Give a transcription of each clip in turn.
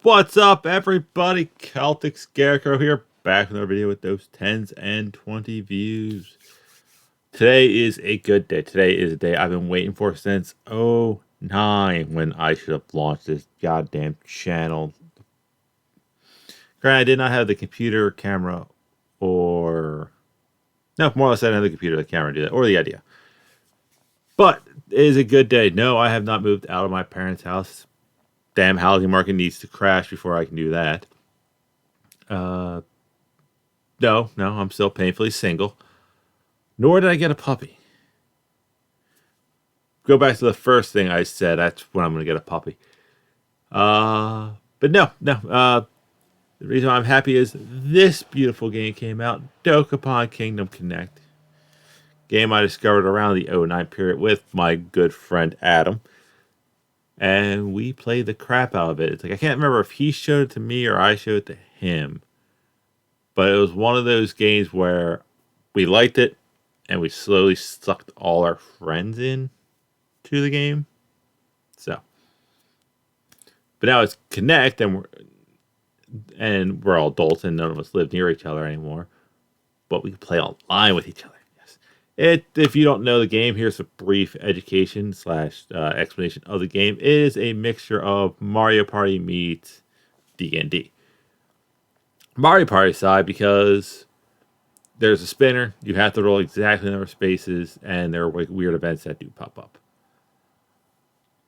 What's up, everybody? Celtic Scarecrow here, back with another video with those 10s and 20 views. Today is a good day. Today is a day I've been waiting for since '09 when I should have launched this goddamn channel. Granted, I did not have the computer, camera, or... No, more or less I didn't have the computer, the camera to do that, or the idea. But it is a good day. No, I have not moved out of my parents' house. Damn housing market needs to crash before I can do that. No, I'm still painfully single. Nor did I get a puppy. Go back to the first thing I said. That's when I'm going to get a puppy. But no. The reason I'm happy is this beautiful game came out. Dokapon Kingdom Connect. Game I discovered around the '09 period with my good friend Adam. And we played the crap out of it. It's like, I can't remember if he showed it to me or I showed it to him. But it was one of those games where we liked it and we slowly sucked all our friends in to the game. So. But now it's Connect and we're all adults and none of us live near each other anymore. But we can play online with each other. If you don't know the game, here's a brief education / explanation of the game. It is a mixture of Mario Party meets D&D. Mario Party side, because there's a spinner, you have to roll exactly the number of spaces, and there are weird events that do pop up.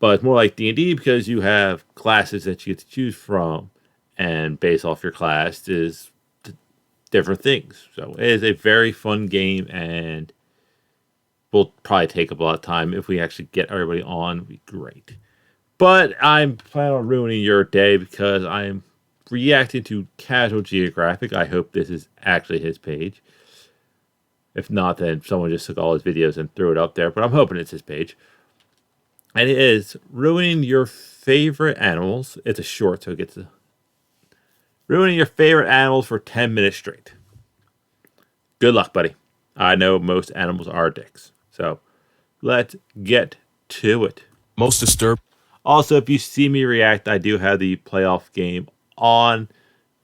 But it's more like D&D because you have classes that you get to choose from, and based off your class is different things. So it is a very fun game, and will probably take up a lot of time. If we actually get everybody on, it'd be great. But I'm planning on ruining your day because I'm reacting to Casual Geographic. I hope this is actually his page. If not, then someone just took all his videos and threw it up there. But I'm hoping it's his page. And it is ruining your favorite animals. It's a short, so it gets to ruining your favorite animals for 10 minutes straight. Good luck, buddy. I know most animals are dicks. So, let's get to it. Most disturbed. Also, if you see me react, I do have the playoff game on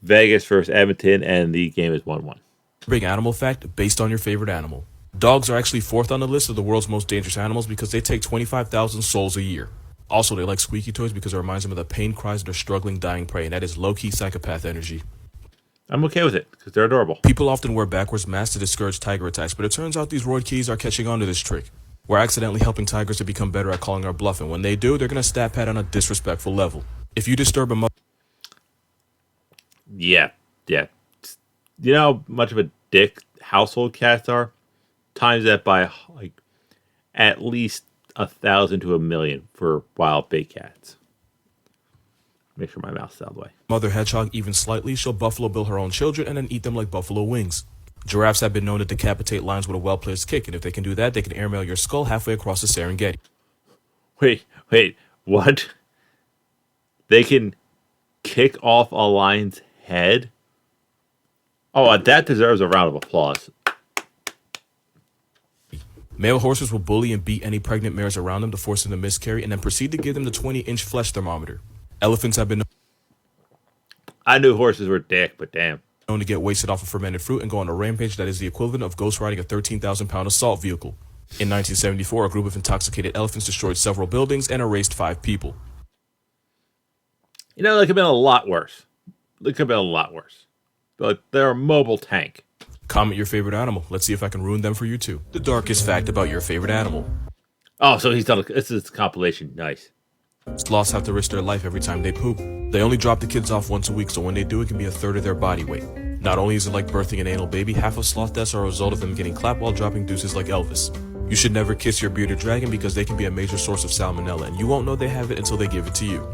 Vegas versus Edmonton, and the game is 1-1. Big animal fact based on your favorite animal. Dogs are actually fourth on the list of the world's most dangerous animals because they take 25,000 souls a year. Also, they like squeaky toys because it reminds them of the pain cries of their struggling, dying prey, and that is low-key psychopath energy. I'm okay with it because they're adorable. People often wear backwards masks to discourage tiger attacks, but it turns out these roid keys are catching on to this trick. We're accidentally helping tigers to become better at calling our bluff, and when they do, they're going to stat pat on a disrespectful level. If you disturb a mother... Yeah. You know how much of a dick household cats are? Times that by like at least 1,000 to 1,000,000 for wild big cats. Make sure my mouth's out of the way. Mother hedgehog even slightly, she'll buffalo bill her own children and then eat them like buffalo wings. Giraffes have been known to decapitate lions with a well-placed kick, and if they can do that, they can airmail your skull halfway across the Serengeti. Wait, what? They can kick off a lion's head? Oh, that deserves a round of applause. Male horses will bully and beat any pregnant mares around them to force them to miscarry, and then proceed to give them the 20-inch flesh thermometer. Elephants have been I knew horses were dick, but damn. known to get wasted off of fermented fruit and go on a rampage that is the equivalent of ghost riding a 13,000-pound assault vehicle. In 1974, a group of intoxicated elephants destroyed several buildings and erased 5 people. You know, that could have been a lot worse. But they're a mobile tank. Comment your favorite animal. Let's see if I can ruin them for you too. The darkest fact about your favorite animal. Oh, so he's done. This is a compilation. Nice. Sloths have to risk their life every time they poop. They only drop the kids off once a week, so when they do, it can be a third of their body weight. Not only is it like birthing an anal baby, half of sloth deaths are a result of them getting clapped while dropping deuces like Elvis. You should never kiss your bearded dragon because they can be a major source of salmonella, and you won't know they have it until they give it to you.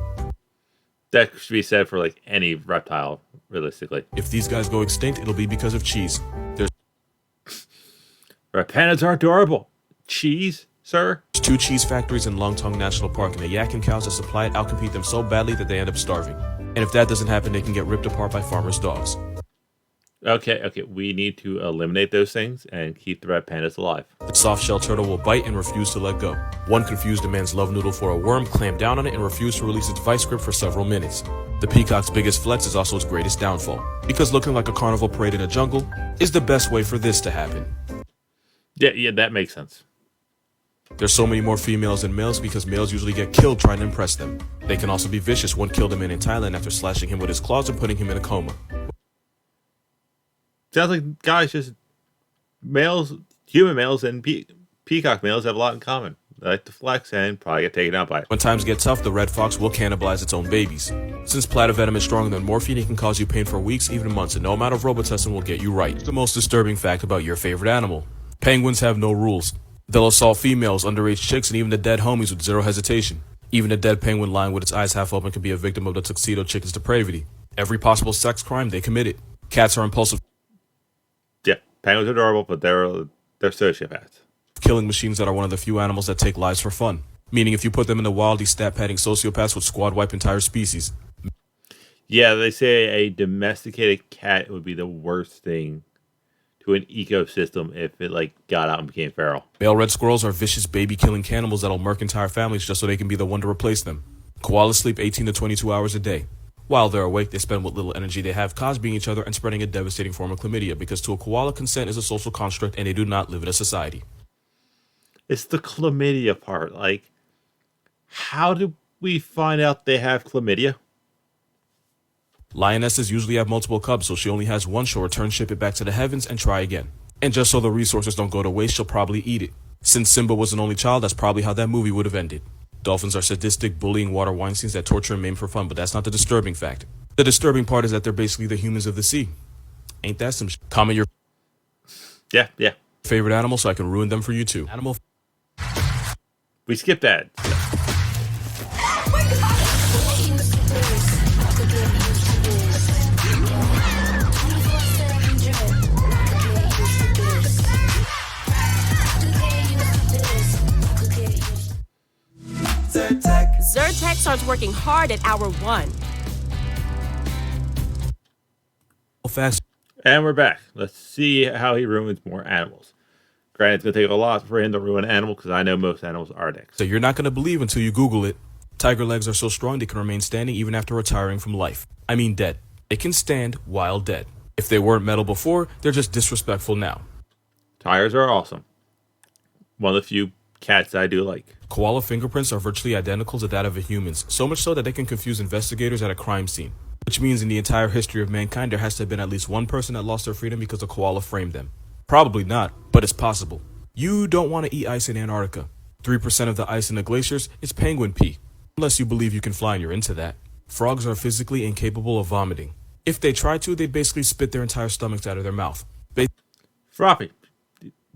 That should be said for like any reptile, realistically. If these guys go extinct, it'll be because of cheese. Pandas are adorable. Cheese, sir? There's 2 cheese factories in Longtong National Park, and the yak and cows that supply it outcompete them so badly that they end up starving. And if that doesn't happen, they can get ripped apart by farmers' dogs. Okay. We need to eliminate those things and keep the red pandas alive. The soft-shell turtle will bite and refuse to let go. One confused demands love noodle for a worm, clamp down on it, and refuse to release its vice grip for several minutes. The peacock's biggest flex is also its greatest downfall, because looking like a carnival parade in a jungle is the best way for this to happen. Yeah, that makes sense. There's so many more females than males because males usually get killed trying to impress them. They can also be vicious. One killed a man in Thailand after slashing him with his claws and putting him in a coma. Sounds like guys, just males, human males, and peacock males have a lot in common. They like to flex and probably get taken out by it. When times get tough, the red fox will cannibalize its own babies. Since platyvenom is stronger than morphine, it can cause you pain for weeks, even months, and no amount of Robitussin will get you right. The most disturbing fact about your favorite animal. Penguins have no rules. They'll assault females, underage chicks, and even the dead homies with zero hesitation. Even a dead penguin lying with its eyes half open can be a victim of the tuxedo chicken's depravity. Every possible sex crime, they commit it. Cats are impulsive. Yeah, penguins are adorable, but they're sociopaths. Killing machines that are one of the few animals that take lives for fun. Meaning if you put them in the wild, these stat-padding sociopaths would squad wipe entire species. Yeah, they say a domesticated cat would be the worst thing to an ecosystem if it got out and became feral. Male red squirrels are vicious baby-killing cannibals that'll murk entire families just so they can be the one to replace them. Koalas sleep 18 to 22 hours a day. While they're awake, they spend what little energy they have cosbying each other and spreading a devastating form of chlamydia because to a koala, consent is a social construct and they do not live in a society. It's the chlamydia part. How do we find out they have chlamydia? Lionesses usually have multiple cubs, so she only has one. She'll return, ship it back to the heavens, and try again. And just so the resources don't go to waste, she'll probably eat it. Since Simba was an only child, that's probably how that movie would have ended. Dolphins are sadistic, bullying water Weinsteins that torture and maim for fun, but that's not the disturbing fact. The disturbing part is that they're basically the humans of the sea. Ain't that some Comment your Yeah. favorite animal so I can ruin them for you too. Animal. We skipped that. Zyrtec starts working hard at hour 1. Fast. And we're back. Let's see how he ruins more animals. Granted, it's going to take a lot for him to ruin an animal because I know most animals are dicks. So you're not going to believe until you Google it. Tiger legs are so strong they can remain standing even after retiring from life. I mean dead. They can stand while dead. If they weren't metal before, they're just disrespectful now. Tigers are awesome. One of the few cats I do like. Koala fingerprints are virtually identical to that of a human's, so much so that they can confuse investigators at a crime scene. Which means in the entire history of mankind, there has to have been at least one person that lost their freedom because a koala framed them. Probably not, but it's possible. You don't want to eat ice in Antarctica. 3% of the ice in the glaciers is penguin pee. Unless you believe you can fly and you're into that. Frogs are physically incapable of vomiting. If they try to, they basically spit their entire stomachs out of their mouth. Froppy.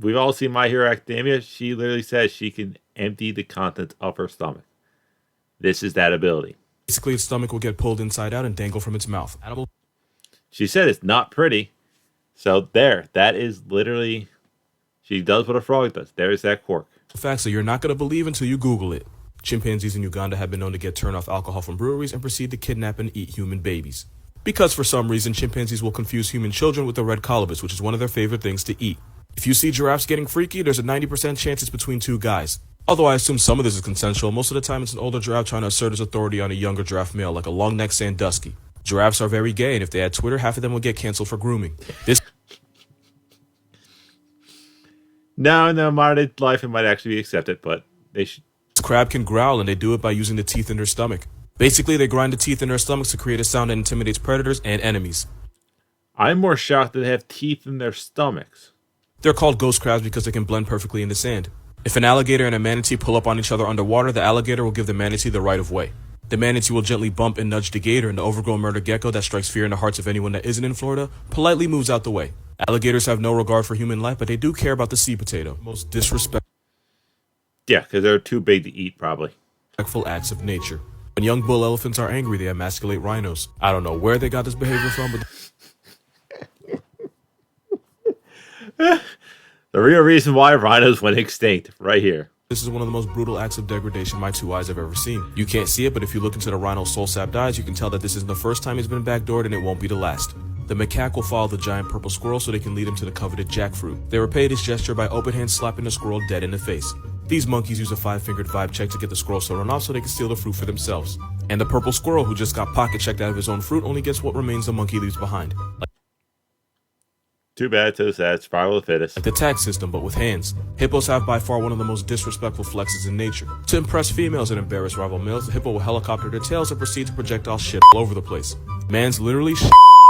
We've all seen My Hero Academia. She literally says she can empty the contents of her stomach. This is that ability. Basically, its stomach will get pulled inside out and dangle from its mouth. She said it's not pretty. So that is literally, she does what a frog does. There's that quirk. Facts that you're not going to believe until you Google it. Chimpanzees in Uganda have been known to get turned off alcohol from breweries and proceed to kidnap and eat human babies. Because for some reason, chimpanzees will confuse human children with the red colobus, which is one of their favorite things to eat. If you see giraffes getting freaky, there's a 90% chance it's between two guys. Although I assume some of this is consensual, most of the time it's an older giraffe trying to assert his authority on a younger giraffe male, like a long-necked Sandusky. Giraffes are very gay, and if they had Twitter, half of them would get canceled for grooming. Now in the modern life, it might actually be accepted, but they should. This crab can growl, and they do it by using the teeth in their stomach. Basically, they grind the teeth in their stomachs to create a sound that intimidates predators and enemies. I'm more shocked that they have teeth in their stomachs. They're called ghost crabs because they can blend perfectly in the sand. If an alligator and a manatee pull up on each other underwater, the alligator will give the manatee the right of way. The manatee will gently bump and nudge the gator, and the overgrown murder gecko that strikes fear in the hearts of anyone that isn't in Florida politely moves out the way. Alligators have no regard for human life, but they do care about the sea potato. Most disrespectful Yeah, because they're too big to eat, probably. acts of nature. When young bull elephants are angry, they emasculate rhinos. I don't know where they got this behavior from, but The real reason why rhinos went extinct, right here. this is one of the most brutal acts of degradation my two eyes have ever seen. You can't see it, but if you look into the rhino's soul-sapped eyes, you can tell that this isn't the first time he's been backdoored, and it won't be the last. The macaque will follow the giant purple squirrel so they can lead him to the coveted jackfruit. They repay this gesture by open hand slapping the squirrel dead in the face. These monkeys use a 5-fingered vibe check to get the squirrels to run off so they can steal the fruit for themselves. And the purple squirrel, who just got pocket checked out of his own fruit, only gets what remains the monkey leaves behind. Too bad, so sad. Survival of the fittest. Like the tag system, but with hands. Hippos have by far one of the most disrespectful flexes in nature. To impress females and embarrass rival males, the hippo will helicopter their tails and proceed to projectile shit all over the place. Man's literally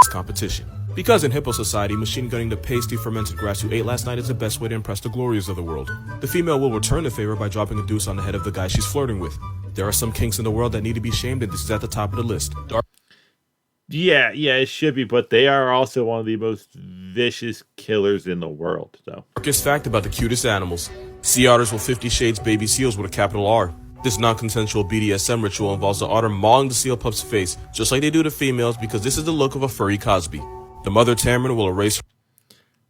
competition. Because in hippo society, machine gunning the pasty fermented grass you ate last night is the best way to impress the glories of the world. The female will return the favor by dropping a deuce on the head of the guy she's flirting with. There are some kinks in the world that need to be shamed, and this is at the top of the list. Yeah, it should be, but they are also one of the most vicious killers in the world. So, Darkest fact about the cutest animals. Sea otters will 50 Shades baby seals with a capital R. This non-consensual BDSM ritual involves the otter mauling the seal pup's face, just like they do to females, because this is the look of a furry Cosby. The mother tamarin will erase.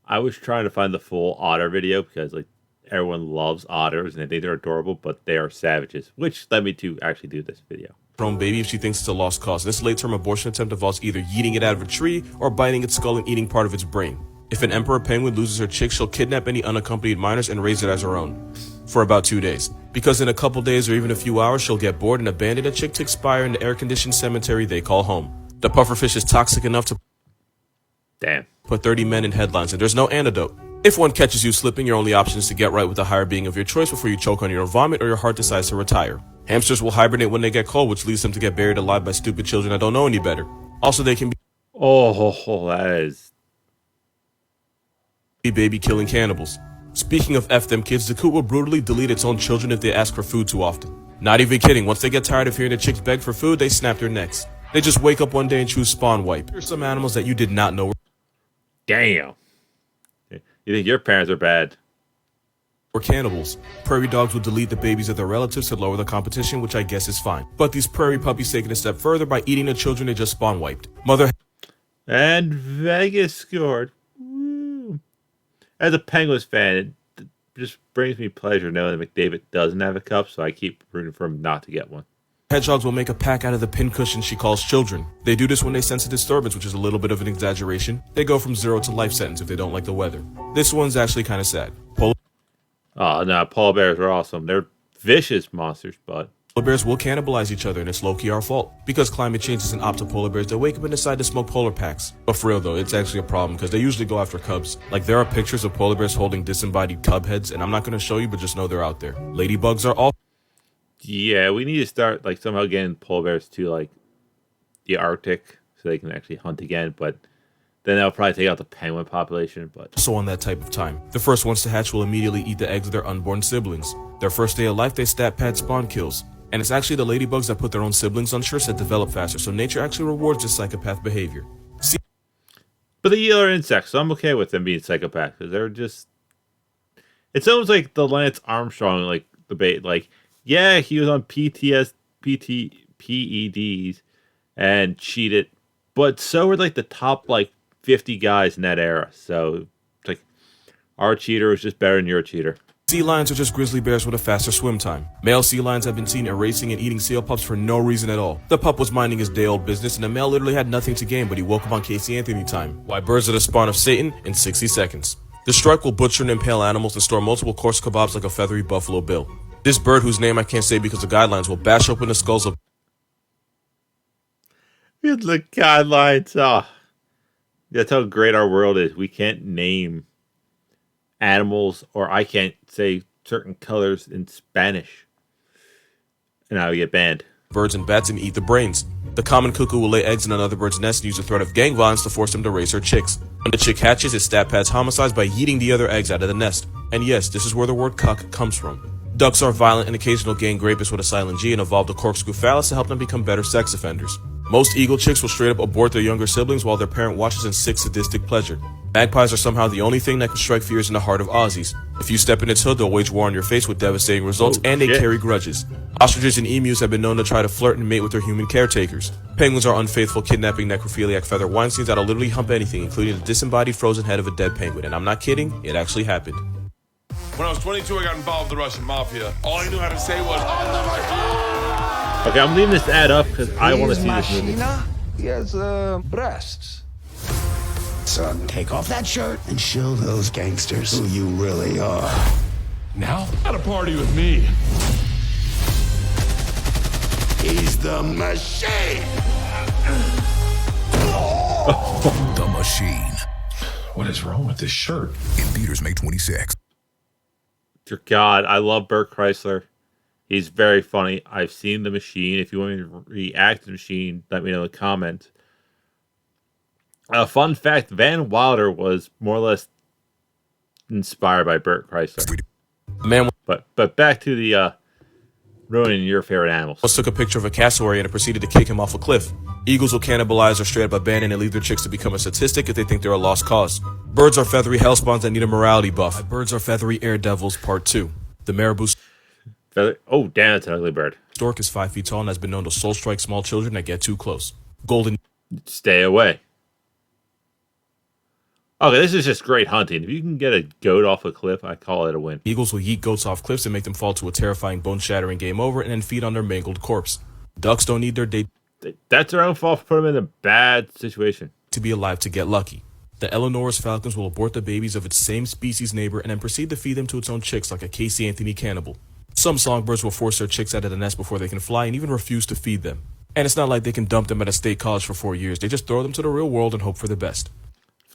I was trying to find the full otter video because like everyone loves otters and they think they're adorable, but they are savages, which led me to actually do this video. Her own baby if she thinks it's a lost cause. This late-term abortion attempt involves either yeeting it out of a tree or biting its skull and eating part of its brain. If an emperor penguin loses her chick, she'll kidnap any unaccompanied minors and raise it as her own. For about 2 days. Because in a couple days or even a few hours, she'll get bored and abandon a chick to expire in the air-conditioned cemetery they call home. The pufferfish is toxic enough to put 30 men in headlines, and there's no antidote. If one catches you slipping, your only option is to get right with the higher being of your choice before you choke on your own vomit or your heart decides to retire. Hamsters will hibernate when they get cold, which leads them to get buried alive by stupid children that don't know any better. Also, they can be that is baby-killing cannibals. Speaking of F them kids, the coot will brutally delete its own children if they ask for food too often. Not even kidding, once they get tired of hearing the chicks beg for food, they snap their necks. They just wake up one day and choose spawn wipe. Here's some animals that you did not know were damn. You think your parents are bad? cannibals. Prairie dogs will delete the babies of their relatives to lower the competition, which I guess is fine. But these prairie puppies take it a step further by eating the children they just spawn wiped. And Vegas scored. Woo. As a Penguins fan, it just brings me pleasure knowing that McDavid doesn't have a cup, so I keep rooting for him not to get one. Hedgehogs will make a pack out of the pincushion she calls children. They do this when they sense a disturbance, which is a little bit of an exaggeration. They go from 0 to life sentence if they don't like the weather. This one's actually kind of sad. Oh, no, polar bears are awesome. They're vicious monsters, but Polar bears will cannibalize each other, and it's low-key our fault. Because climate change isn't up to polar bears, they wake up and decide to smoke polar packs. But for real though, it's actually a problem, because they usually go after cubs. Like, there are pictures of polar bears holding disembodied cub heads, and I'm not going to show you, but just know they're out there. Ladybugs are all... Yeah, we need to start, like, somehow getting polar bears to, like, the Arctic, so they can actually hunt again, but then they'll probably take out the penguin population, but... So on that type of time. The first ones to hatch will immediately eat the eggs of their unborn siblings. Their first day of life, they stat pad spawn kills. And it's actually the ladybugs that put their own siblings on shirts that develop faster, so nature actually rewards this psychopath behavior. But the eel are insects, so I'm okay with them being psychopaths, because they're just... It's almost like the Lance Armstrong, like, debate, like, yeah, he was on PEDs and cheated, but so were, like, the top, like, 50 guys in that era, so, it's like, our cheater was just better than your cheater. Sea lions are just grizzly bears with a faster swim time. Male sea lions have been seen erasing and eating seal pups for no reason at all. The pup was minding his day-old business, and the male literally had nothing to gain, but he woke up on Casey Anthony time. Why birds are the spawn of Satan in 60 seconds. The strike will butcher and impale animals and store multiple coarse kebabs like a feathery buffalo bill. This bird, whose name I can't say because of guidelines, will bash open the skulls of... The guidelines, that's how great our world is. We can't name animals, or I can't say certain colors in Spanish, and I would get banned. Birds and bats and eat the brains. The common cuckoo will lay eggs in another bird's nest and use the threat of gang violence to force them to raise her chicks. When the chick hatches, it stat pads homicides by yeeting the other eggs out of the nest. And yes, this is where the word cuck comes from. Ducks are violent and occasional gang rapists with a silent G and evolved a corkscrew phallus to help them become better sex offenders. Most eagle chicks will straight up abort their younger siblings while their parent watches in sick sadistic pleasure. Magpies are somehow the only thing that can strike fears in the heart of Aussies. If you step in its hood, they'll wage war on your face with devastating results, and they carry grudges. Ostriches and emus have been known to try to flirt and mate with their human caretakers. Penguins are unfaithful, kidnapping necrophiliac feather Weinsteins that'll literally hump anything, including the disembodied frozen head of a dead penguin. And I'm not kidding, it actually happened. When I was 22, I got involved with the Russian mafia. All I knew how to say was, "Under my feet!" Okay, I'm leaving this ad up because I want to see this movie. He has breasts. son. Take off that shirt and show those gangsters who you really are. Now? At a party with me. He's the machine! The Machine. What is wrong with this shirt? In theaters May 26th. Dear God, I love Bert Kreischer. He's very funny. I've seen The Machine. If you want me to react to The Machine, let me know in the comments. Fun fact, Van Wilder was more or less inspired by Bert Kreischer. Man But back to the ruining your favorite animals. once took a picture of a cassowary and proceeded to kick him off a cliff. Eagles will cannibalize or straight up abandon and leave their chicks to become a statistic if they think they're a lost cause. Birds are feathery hellspawns that need a morality buff. Birds are feathery air devils, part 2. The marabou Oh, damn, it's an ugly bird. stork is 5 feet tall and has been known to soul strike small children that get too close. Golden Stay away. Okay, this is just great hunting. If you can get a goat off a cliff, I call it a win. eagles will yeet goats off cliffs and make them fall to a terrifying bone-shattering game over and then feed on their mangled corpse. Ducks don't need their day That's their own fault for putting them in a bad situation. to be alive to get lucky. The Eleanor's falcons will abort the babies of its same species neighbor and then proceed to feed them to its own chicks like a Casey Anthony cannibal. Some songbirds will force their chicks out of the nest before they can fly and even refuse to feed them. And it's not like they can dump them at a state college for 4 years. They just throw them to the real world and hope for the best.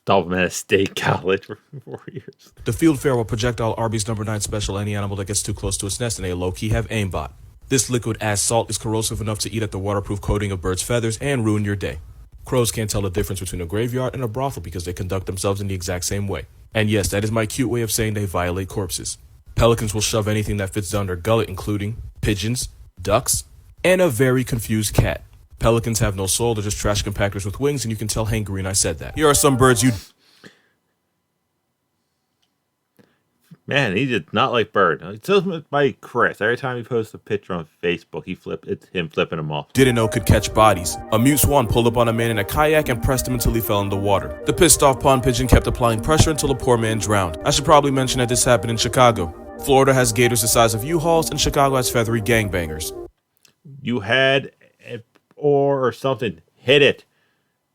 Dump them at a state college for 4 years. The fieldfare will projectile Arby's number 9 special any animal that gets too close to its nest, and they low-key have aimbot. This liquid-ass salt is corrosive enough to eat at the waterproof coating of birds' feathers and ruin your day. Crows can't tell the difference between a graveyard and a brothel because they conduct themselves in the exact same way. And yes, that is my cute way of saying they violate corpses. Pelicans will shove anything that fits down their gullet, including pigeons, ducks, and a very confused cat. Pelicans have no soul, they're just trash compactors with wings, and you can tell Hank Green I said that. Here are some birds you... Man, he did not like bird. It's just by Chris. Every time he posts a picture on Facebook, it's him flipping them off. didn't know could catch bodies. A mute swan pulled up on a man in a kayak and pressed him until he fell in the water. The pissed off pond pigeon kept applying pressure until the poor man drowned. I should probably mention that this happened in Chicago. Florida has gators the size of U-Hauls, and Chicago has feathery gangbangers. You had or something. Hit it.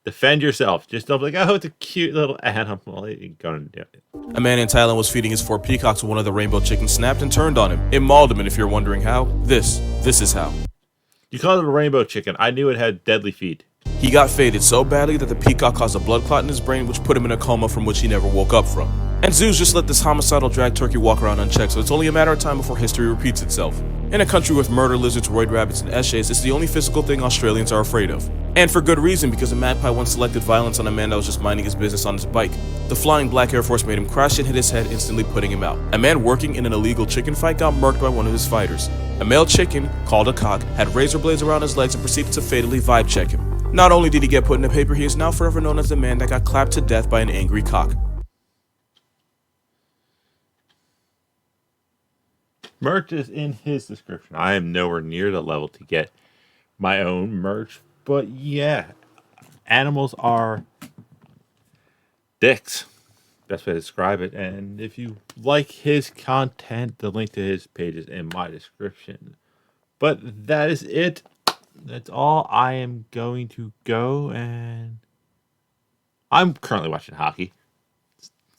Defend yourself. Just don't be like, oh, it's a cute little animal. You're gonna do it. A man in Thailand was feeding his 4 peacocks when one of the rainbow chickens snapped and turned on him. It mauled him, and if you're wondering how, this is how. You called it a rainbow chicken. I knew it had deadly feet. He got faded so badly that the peacock caused a blood clot in his brain, which put him in a coma from which he never woke up from. And zoos just let this homicidal drag turkey walk around unchecked, so it's only a matter of time before history repeats itself. In a country with murder lizards, roid rabbits, and eshays, it's the only physical thing Australians are afraid of. And for good reason, because a magpie once selected violence on a man that was just minding his business on his bike. The flying black Air Force made him crash and hit his head, instantly putting him out. A man working in an illegal chicken fight got murked by one of his fighters. A male chicken, called a cock, had razor blades around his legs and proceeded to fatally vibe check him. Not only did he get put in the paper, he is now forever known as the man that got clapped to death by an angry cock. Merch is in his description. I am nowhere near the level to get my own merch. But yeah, animals are dicks. Best way to describe it. And if you like his content, the link to his page is in my description. But that is it. That's all. I am going to go, and I'm currently watching hockey.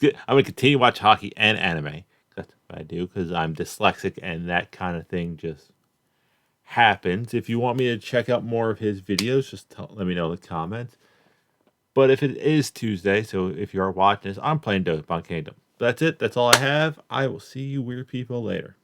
I'm going to continue to watch hockey and anime. That's what I do because I'm dyslexic and that kind of thing just happens. If you want me to check out more of his videos, just let me know in the comments. But if it is Tuesday, so if you are watching this, I'm playing Dokapon Kingdom. That's it. That's all I have. I will see you weird people later.